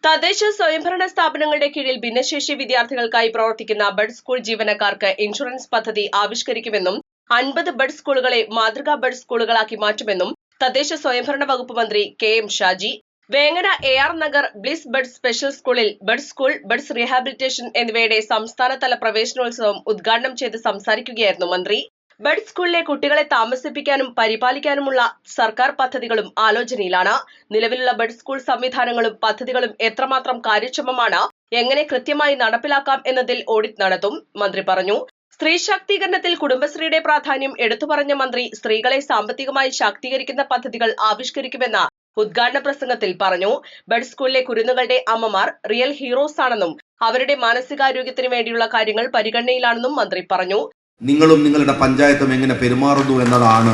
തദ്ദേശ സ്വയംഭരണ സ്ഥാപനങ്ങളുടെ കീഴിൽ ഭിന്നശേഷി വിദ്യാർത്ഥികൾക്കായി പ്രവർത്തിക്കുന്ന ബഡ് സ്കൂൾ ജീവനക്കാർക്ക് ഇൻഷുറൻസ് പദ്ധതി ആവിഷ്കരിക്കുമെന്നും 50 ബഡ് സ്കൂളുകളെ മാതൃകാ ബഡ് സ്കൂളുകളാക്കി മാറ്റുമെന്നും തദ്ദേശ സ്വയംഭരണ വകുപ്പ് മന്ത്രി K M. Shaji Vengara AR Nagar bliss bud special സ്കൂളിൽ ബഡ് സ്കൂൾ, ബഡ്സ് റീഹാബിലിറ്റേഷൻ എന്നിവയുടെ സംസ്ഥാനതല പ്രവേശനോത്സവം ഉദ്ഘാടനം ചെയ്ത് സംസാരിക്കുകയായിരുന്നു മന്ത്രി. ബഡ് സ്കൂളിലെ കുട്ടികളെ താമസിപ്പിക്കാനും പരിപാലിക്കാനുമുള്ള സർക്കാർ പദ്ധതികളും ആലോചനയിലാണ്. നിലവിലുള്ള ബഡ് സ്കൂൾ സംവിധാനങ്ങളും പദ്ധതികളും എത്രമാത്രം കാര്യക്ഷമമാണ്, എങ്ങനെ കൃത്യമായി നടപ്പിലാക്കാം എന്നതിൽ ഓഡിറ്റ് നടത്തും മന്ത്രി പറഞ്ഞു. സ്ത്രീ ശാക്തീകരണത്തിൽ കുടുംബശ്രീയുടെ പ്രാധാന്യം എടുത്തുപറഞ്ഞ മന്ത്രി സ്ത്രീകളെ സാമ്പത്തികമായി ശാക്തീകരിക്കുന്ന പദ്ധതികൾ ആവിഷ്കരിക്കുമെന്ന് ഉദ്ഘാടന പ്രസംഗത്തിൽ പറഞ്ഞു. ബഡ് സ്കൂളിലെ കുരുന്നുകളുടെ അമ്മമാർ റിയൽ ഹീറോസ് ആണെന്നും അവരുടെ മാനസികാരോഗ്യത്തിന് വേണ്ടിയുള്ള കാര്യങ്ങൾ പരിഗണനയിലാണെന്നും മന്ത്രി പറഞ്ഞു. നിങ്ങളും നിങ്ങളുടെ പഞ്ചായത്തും എങ്ങനെ പെരുമാറുന്നു എന്നതാണ്,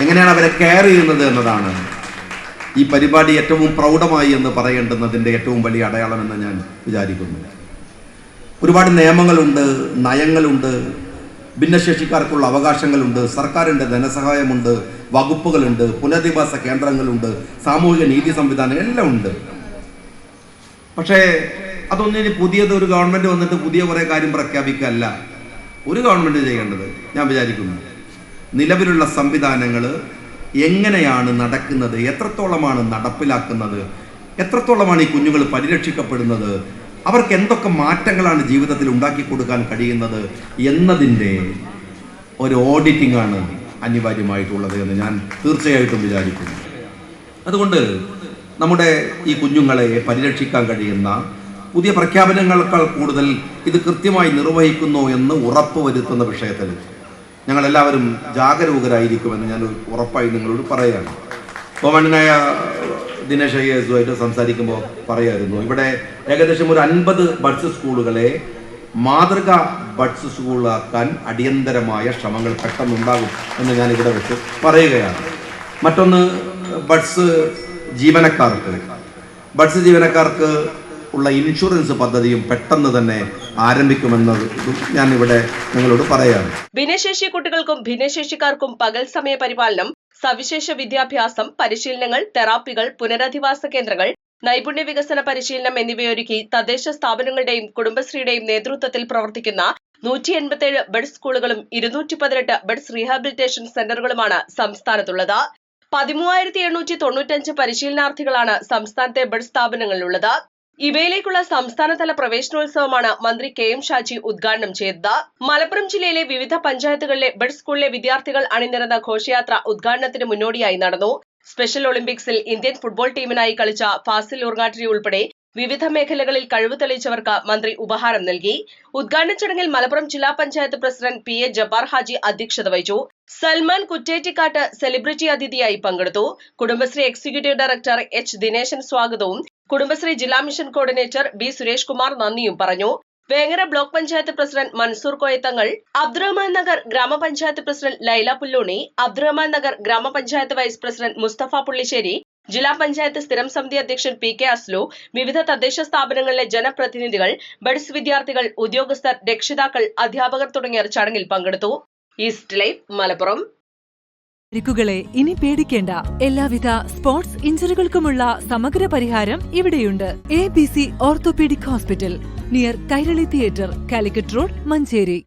എങ്ങനെയാണ് അവരെ കെയർ ചെയ്യുന്നത് എന്നതാണ് ഈ പരിപാടി ഏറ്റവും പ്രൗഢമായി എന്ന് പറയേണ്ടുന്നതിൻ്റെ ഏറ്റവും വലിയ അടയാളമെന്ന് ഞാൻ വിചാരിക്കുന്നു. ഒരുപാട് നിയമങ്ങളുണ്ട്, നയങ്ങളുണ്ട്, ഭിന്നശേഷിക്കാർക്കുള്ള അവകാശങ്ങളുണ്ട്, സർക്കാരിൻ്റെ ധനസഹായമുണ്ട്, വകുപ്പുകളുണ്ട്, പുനരധിവാസ കേന്ദ്രങ്ങളുണ്ട്, സാമൂഹിക നീതി സംവിധാനം എല്ലാം ഉണ്ട്. പക്ഷേ അതൊന്നിനി പുതിയതൊരു ഗവൺമെൻറ് വന്നിട്ട് പുതിയ കുറേ കാര്യം പ്രഖ്യാപിക്കുകയല്ല ഒരു ഗവൺമെൻറ് ചെയ്യേണ്ടത്. ഞാൻ വിചാരിക്കുന്നു നിലവിലുള്ള സംവിധാനങ്ങൾ എങ്ങനെയാണ് നടക്കുന്നത്, എത്രത്തോളമാണ് നടപ്പിലാക്കുന്നത്, എത്രത്തോളമാണ് ഈ കുഞ്ഞുങ്ങൾ പരിരക്ഷിക്കപ്പെടുന്നത്, അവർക്ക് എന്തൊക്കെ മാറ്റങ്ങളാണ് ജീവിതത്തിൽ ഉണ്ടാക്കി കൊടുക്കാൻ കഴിയുന്നത് എന്നതിൻ്റെ ഒരു ഓഡിറ്റിംഗ് ആണ് അനിവാര്യമായിട്ടുള്ളത് എന്ന് ഞാൻ തീർച്ചയായിട്ടും വിചാരിക്കുന്നു. അതുകൊണ്ട് നമ്മുടെ ഈ കുഞ്ഞുങ്ങളെ പരിരക്ഷിക്കാൻ കഴിയുന്ന പുതിയ പ്രഖ്യാപനങ്ങളെക്കാൾ കൂടുതൽ ഇത് കൃത്യമായി നിർവഹിക്കുന്നു എന്ന് ഉറപ്പുവരുത്തുന്ന വിഷയത്തിൽ ഞങ്ങളെല്ലാവരും ജാഗരൂകരായിരിക്കുമെന്ന് ഞാൻ ഉറപ്പായി നിങ്ങളോട് പറയുകയാണ്. ബഹുമാന്യനായ ദിനേശ് ഐ.എസുമായിട്ട് സംസാരിക്കുമ്പോൾ പറയായിരുന്നു, ഇവിടെ ഏകദേശം ഒരു 50 ബഡ്സ് സ്കൂളുകളെ മാതൃകാ ബഡ്സ് സ്കൂളാക്കാൻ അടിയന്തരമായ ശ്രമങ്ങൾ പെട്ടെന്നുണ്ടാകും എന്ന് ഞാൻ ഇവിടെ വെച്ച് പറയുകയാണ്. മറ്റൊന്ന്, ബഡ്സ് ജീവനക്കാർക്ക് ഉള്ള ഇൻഷുറൻസ് പദ്ധതിയും പെട്ടെന്ന് തന്നെ ആരംഭിക്കുമെന്നത് ഞാൻ ഇവിടെ നിങ്ങളോട് പറയാം. ഭിന്നശേഷി കുട്ടികൾക്കും ഭിന്നശേഷിക്കാർക്കും പകൽ സമയ പരിപാലനം, സവിശേഷ വിദ്യാഭ്യാസം, പരിശീലനങ്ങൾ, തെറാപ്പികൾ, പുനരധിവാസ കേന്ദ്രങ്ങൾ, നൈപുണ്യ വികസന പരിശീലനം എന്നിവയൊരുക്കി തദ്ദേശ സ്ഥാപനങ്ങളുടെയും കുടുംബശ്രീയുടെയും നേതൃത്വത്തിൽ പ്രവർത്തിക്കുന്ന 187 ബഡ് സ്കൂളുകളും 218 ബഡ്സ് റീഹാബിലിറ്റേഷൻ സെന്ററുകളുമാണ് സംസ്ഥാനത്തുള്ളത്. 13,895 പരിശീലനാർത്ഥികളാണ് സംസ്ഥാനത്തെ ബഡ് സ്ഥാപനങ്ങളിലുള്ളത്. ഇവയിലേക്കുള്ള സംസ്ഥാനതല പ്രവേശനോത്സവമാണ് മന്ത്രി കെ.എം. ഷാജി ഉദ്ഘാടനം ചെയ്തത്. മലപ്പുറം ജില്ലയിലെ വിവിധ പഞ്ചായത്തുകളിലെ ബഡ് സ്കൂളിലെ വിദ്യാർത്ഥികൾ അണിനിരന്ന ഘോഷയാത്ര ഉദ്ഘാടനത്തിന് മുന്നോടിയായി നടന്നു. സ്പെഷ്യൽ ഒളിമ്പിക്സിൽ ഇന്ത്യൻ ഫുട്ബോൾ ടീമിനായി കളിച്ച ഫാസിൽ ഉർങ്ങാട്ടിരി ഉൾപ്പെടെ വിവിധ മേഖലകളിൽ കഴിവ് തെളിയിച്ചവർക്ക് മന്ത്രി ഉപഹാരം നൽകി. ഉദ്ഘാടന ചടങ്ങിൽ മലപ്പുറം ജില്ലാ പഞ്ചായത്ത് പ്രസിഡന്റ് P.A. ജബ്ബാർ ഹാജി അധ്യക്ഷത വഹിച്ചു. സൽമാൻ കുറ്റേറ്റിക്കാട്ട് സെലിബ്രിറ്റി അതിഥിയായി പങ്കെടുത്തു. Kudumbashree executive director H. Dineshan സ്വാഗതവും കുടുംബശ്രീ ജില്ലാ mission coordinator B. Suresh Kumar നന്ദിയും പറഞ്ഞു. വേങ്ങര ബ്ലോക്ക് പഞ്ചായത്ത് പ്രസിഡന്റ് മൻസൂർ കോയത്തങ്ങൾ, അബ്ദുറഹ്മാൻ നഗർ ഗ്രാമപഞ്ചായത്ത് പ്രസിഡന്റ് ലൈല പുല്ലൂണി, അബ്ദുറഹ്മാൻ നഗർ ഗ്രാമപഞ്ചായത്ത് വൈസ് പ്രസിഡന്റ് മുസ്തഫ പുള്ളിശ്ശേരി, ജില്ലാ പഞ്ചായത്ത് സ്ഥിരം സമിതി അധ്യക്ഷൻ P.K. അസ്ലു, വിവിധ തദ്ദേശ സ്ഥാപനങ്ങളിലെ ജനപ്രതിനിധികൾ, ബഡ്സ് വിദ്യാർത്ഥികൾ, ഉദ്യോഗസ്ഥർ, രക്ഷിതാക്കൾ, അധ്യാപകർ തുടങ്ങിയവർ ചടങ്ങിൽ പങ്കെടുത്തു. East live, Malappuram. പരിക്കുകളെ ഇനി പേടിക്കേണ്ട. എല്ലാവിധ സ്പോർട്സ് ഇഞ്ചുറികൾക്കുമുള്ള സമഗ്ര പരിഹാരം ഇവിടെയുണ്ട്. ABC orthopaedic hospital, near Kairali theatre, Calicut road, Manjeri.